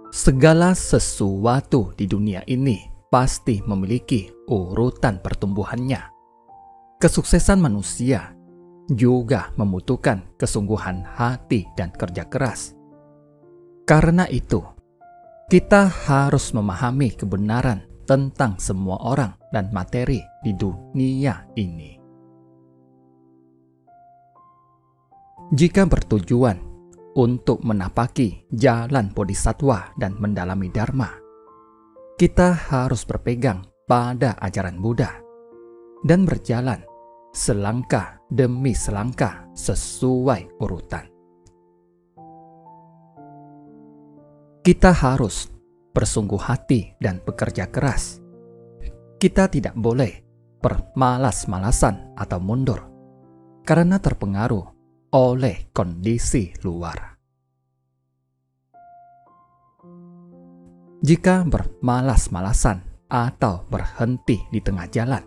Segala sesuatu di dunia ini pasti memiliki urutan pertumbuhannya. Kesuksesan manusia juga membutuhkan kesungguhan hati dan kerja keras. Karena itu, kita harus memahami kebenaran tentang semua orang dan materi di dunia ini. Jika bertujuan untuk menapaki jalan bodhisattva dan mendalami dharma, kita harus berpegang pada ajaran Buddha dan berjalan selangkah demi selangkah sesuai urutan. Kita harus bersungguh hati dan bekerja keras. Kita tidak boleh bermalas-malasan atau mundur karena terpengaruh oleh kondisi luar. Jika bermalas-malasan atau berhenti di tengah jalan,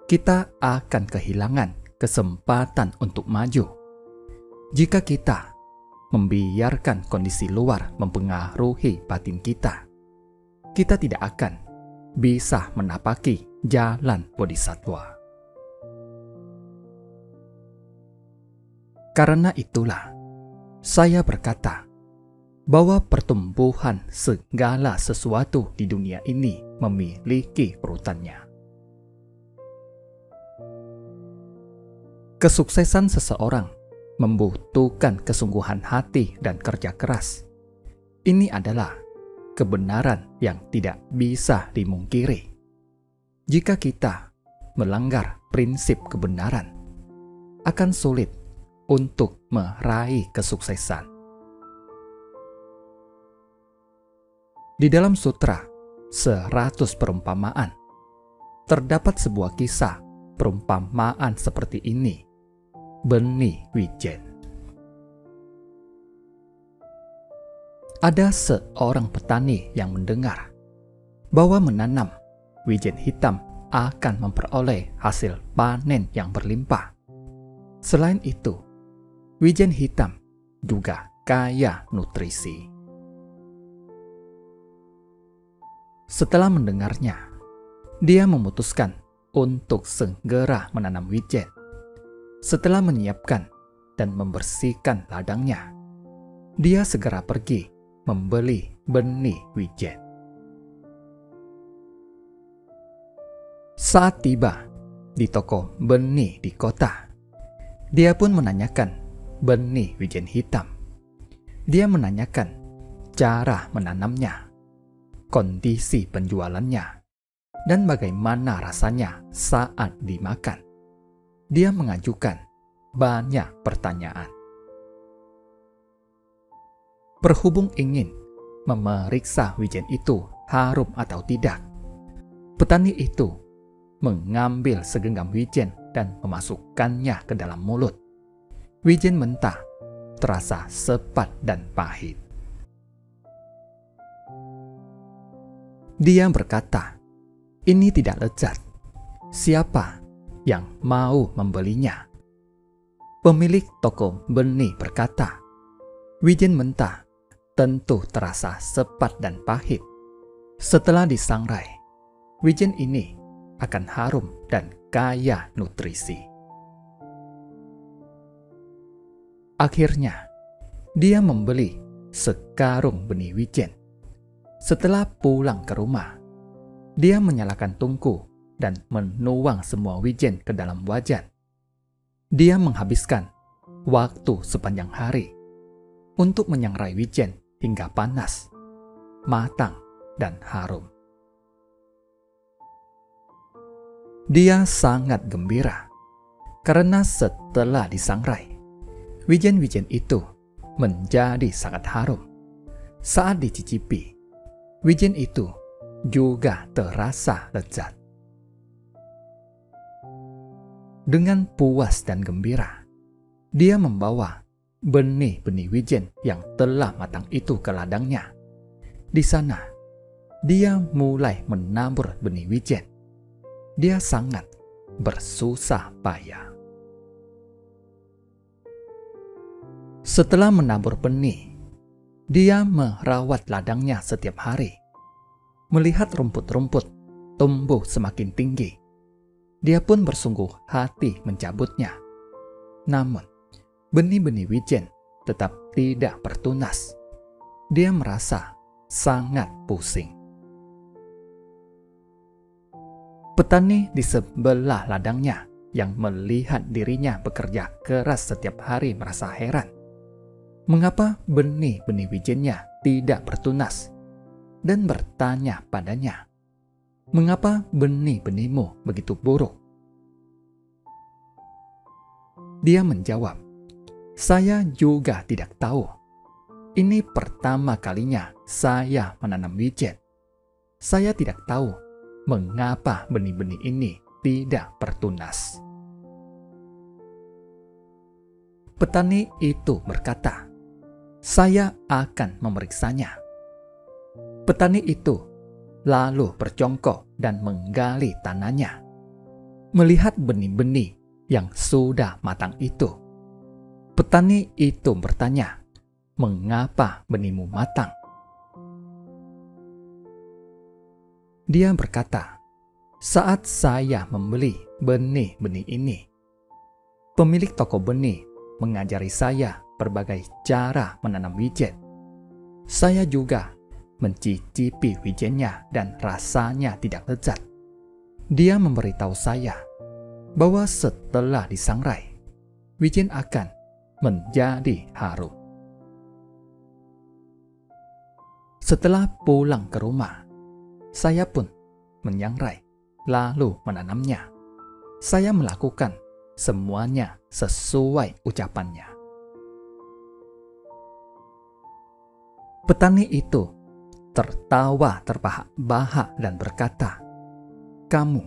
kita akan kehilangan kesempatan untuk maju. Jika kita membiarkan kondisi luar mempengaruhi batin kita, kita tidak akan bisa menapaki jalan bodhisattva. Karena itulah, saya berkata bahwa pertumbuhan segala sesuatu di dunia ini memiliki urutannya. Kesuksesan seseorang membutuhkan kesungguhan hati dan kerja keras. Ini adalah kebenaran yang tidak bisa dimungkiri. Jika kita melanggar prinsip kebenaran, akan sulit untuk meraih kesuksesan. Di dalam sutra 100 perumpamaan, terdapat sebuah kisah perumpamaan seperti ini. Benih wijen. Ada seorang petani yang mendengar bahwa menanam wijen hitam akan memperoleh hasil panen yang berlimpah. Selain itu, wijen hitam juga kaya nutrisi. Setelah mendengarnya, dia memutuskan untuk segera menanam wijen. Setelah menyiapkan dan membersihkan ladangnya, dia segera pergi membeli benih wijen. Saat tiba di toko benih di kota, dia pun menanyakan benih wijen hitam. Dia menanyakan cara menanamnya, kondisi penjualannya, dan bagaimana rasanya saat dimakan. Dia mengajukan banyak pertanyaan. Berhubung ingin memeriksa wijen itu harum atau tidak, petani itu mengambil segenggam wijen dan memasukkannya ke dalam mulut. Wijen mentah terasa sepat dan pahit. Dia berkata, "Ini tidak lezat. Siapa yang mau membelinya?" Pemilik toko benih berkata, "Wijen mentah tentu terasa sepat dan pahit. Setelah disangrai, wijen ini akan harum dan kaya nutrisi." Akhirnya, dia membeli sekarung benih wijen. Setelah pulang ke rumah, dia menyalakan tungku dan menuang semua wijen ke dalam wajan. Dia menghabiskan waktu sepanjang hari untuk menyangrai wijen hingga panas, matang, dan harum. Dia sangat gembira karena setelah disangrai, wijen-wijen itu menjadi sangat harum. Saat dicicipi, wijen itu juga terasa lezat. Dengan puas dan gembira, dia membawa benih-benih wijen yang telah matang itu ke ladangnya. Di sana, dia mulai menabur benih wijen. Dia sangat bersusah payah. Setelah menabur benih, dia merawat ladangnya setiap hari. Melihat rumput-rumput tumbuh semakin tinggi, dia pun bersungguh hati mencabutnya. Namun, benih-benih wijen tetap tidak bertunas. Dia merasa sangat pusing. Petani di sebelah ladangnya yang melihat dirinya bekerja keras setiap hari merasa heran. Mengapa benih-benih wijennya tidak bertunas? Dan bertanya padanya, "Mengapa benih-benihmu begitu buruk?" Dia menjawab, "Saya juga tidak tahu. Ini pertama kalinya saya menanam wijen. Saya tidak tahu mengapa benih-benih ini tidak bertunas." Petani itu berkata, "Saya akan memeriksanya." Petani itu lalu berjongkok dan menggali tanahnya. Melihat benih-benih yang sudah matang itu, petani itu bertanya, "Mengapa benihmu matang?" Dia berkata, "Saat saya membeli benih-benih ini, pemilik toko benih mengajari saya berbagai cara menanam wijen. Saya juga mencicipi wijennya dan rasanya tidak lezat. Dia memberitahu saya bahwa setelah disangrai, wijen akan menjadi harum." Setelah pulang ke rumah, saya pun menyangrai lalu menanamnya. Saya melakukan semuanya sesuai ucapannya. Petani itu tertawa terbahak-bahak dan berkata, "Kamu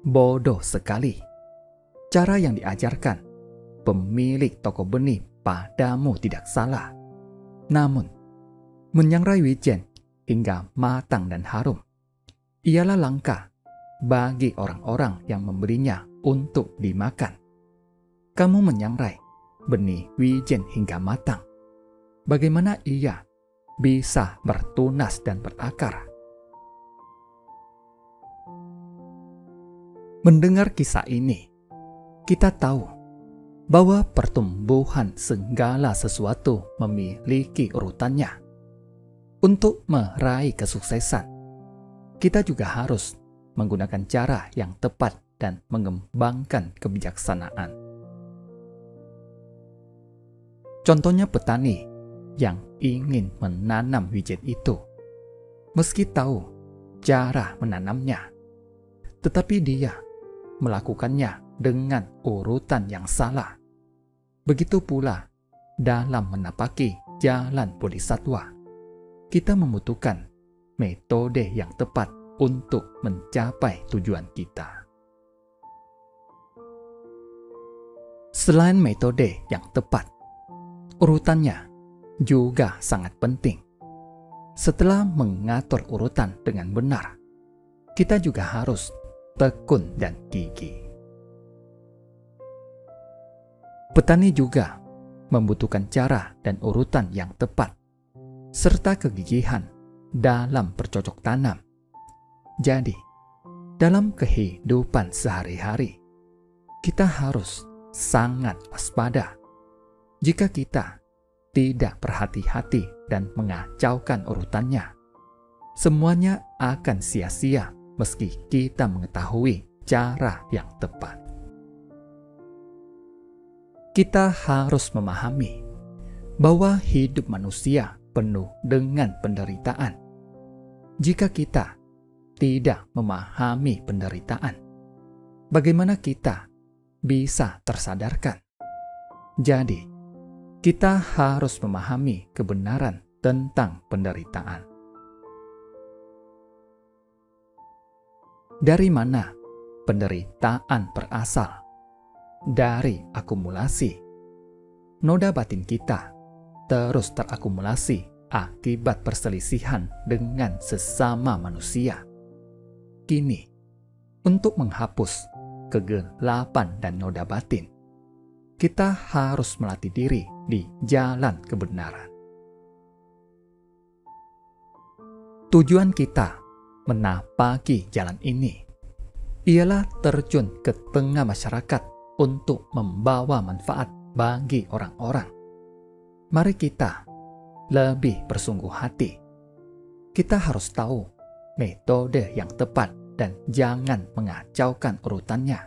bodoh sekali. Cara yang diajarkan pemilik toko benih padamu tidak salah. Namun, menyangrai wijen hingga matang dan harum ialah langkah bagi orang-orang yang membelinya untuk dimakan. Kamu menyangrai benih wijen hingga matang. Bagaimana ia bisa bertunas dan berakar?" Mendengar kisah ini, kita tahu bahwa pertumbuhan segala sesuatu memiliki urutannya. Untuk meraih kesuksesan, kita juga harus menggunakan cara yang tepat dan mengembangkan kebijaksanaan. Contohnya petani yang ingin menanam wijen itu, meski tahu cara menanamnya, tetapi dia melakukannya dengan urutan yang salah. Begitu pula dalam menapaki jalan bodhisatwa, kita membutuhkan metode yang tepat untuk mencapai tujuan kita. Selain metode yang tepat, urutannya juga sangat penting. Setelah mengatur urutan dengan benar, kita juga harus tekun dan gigih. Petani juga membutuhkan cara dan urutan yang tepat, serta kegigihan dalam bercocok tanam. Jadi, dalam kehidupan sehari-hari, kita harus sangat waspada. Jika kita tidak berhati-hati dan mengacaukan urutannya, semuanya akan sia-sia meski kita mengetahui cara yang tepat. Kita harus memahami bahwa hidup manusia penuh dengan penderitaan. Jika kita tidak memahami penderitaan, bagaimana kita bisa tersadarkan? Jadi, kita harus memahami kebenaran tentang penderitaan. Dari mana penderitaan berasal? Dari akumulasi. Noda batin kita terus terakumulasi akibat perselisihan dengan sesama manusia. Kini, untuk menghapus kegelapan dan noda batin, kita harus melatih diri di jalan kebenaran. Tujuan kita menapaki jalan ini ialah terjun ke tengah masyarakat untuk membawa manfaat bagi orang-orang. Mari kita lebih bersungguh hati. Kita harus tahu metode yang tepat dan jangan mengacaukan urutannya.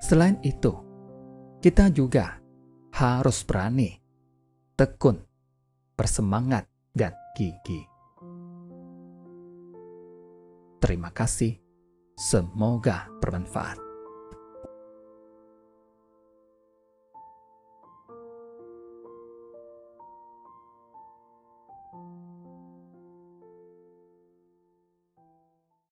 Selain itu, kita juga harus berani, tekun, bersemangat, dan gigih. Terima kasih. Semoga bermanfaat.